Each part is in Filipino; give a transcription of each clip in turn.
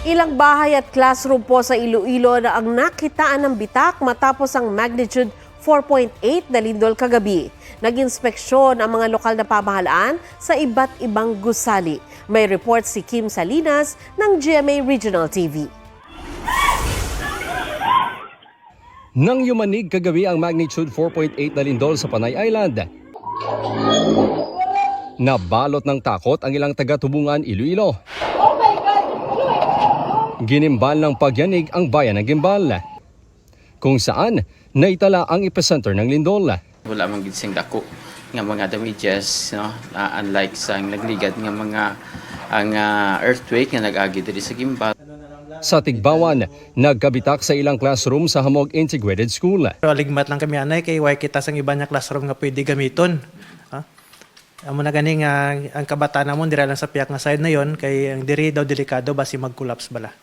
Ilang bahay at classroom po sa Iloilo na ang nakitaan ng bitak matapos ang magnitude 4.8 na lindol kagabi. Nag-inspeksyon ang mga lokal na pamahalaan sa iba't ibang gusali. May report si Kim Salinas ng GMA Regional TV. Nang yumanig kagabi ang magnitude 4.8 na lindol sa Panay Island, nabalot ng takot ang ilang taga-Tubungan, Iloilo. Ginimbal ng pagyanig ang bayan ng Gimbal, kung saan naitala ang epicenter ng lindol. Wala mang ginseng dako nga mga damages, no? Unlike sa nagligad nga mga ang earthquake nga nag-agi diri sa Gimbal. Sa Tigbawan, nagkabitak sa ilang classroom sa Hamog Integrated School. Ligmat lang kami anay kay way kita sang iba nga classroom nga pwede gamiton. Amo na gani nga ang kabataan namon dira lang sa piyak nga side na yon kay ang diri daw delikado basi mag-collapse bala.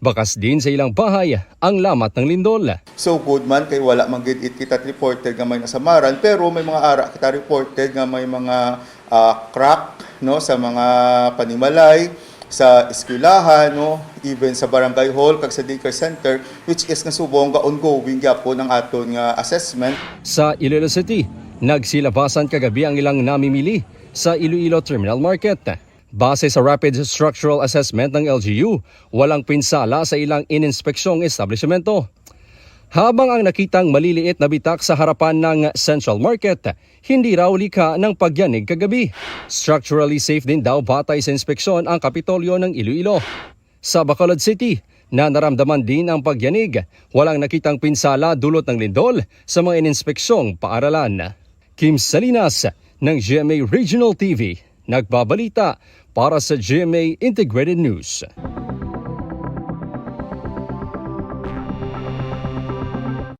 Bakas din sa ilang bahay ang lamat ng lindol. So good man kay wala man gid it kita reported nga may nasamaran, pero may mga ara kita reported nga may mga crack no sa mga panimalay, sa eskwelahan, no, even sa barangay hall kag sa daycare center, which is nasubong nga ongoing gyapon ang aton nga assessment. Sa Iloilo City, nagsilabasan kagabi ang ilang namimili sa Iloilo Terminal Market. Base sa Rapid Structural Assessment ng LGU, walang pinsala sa ilang ininspeksyong establishmento. Habang ang nakitang maliliit na bitak sa harapan ng Central Market, hindi raw lika ng pagyanig kagabi. Structurally safe din daw batay sa inspeksyon ang Kapitolyo ng Iloilo. Sa Bacolod City, na naramdaman din ang pagyanig, walang nakitang pinsala dulot ng lindol sa mga ininspeksyong paaralan. Kim Salinas ng GMA Regional TV, nagbabalita para sa GMA Integrated News.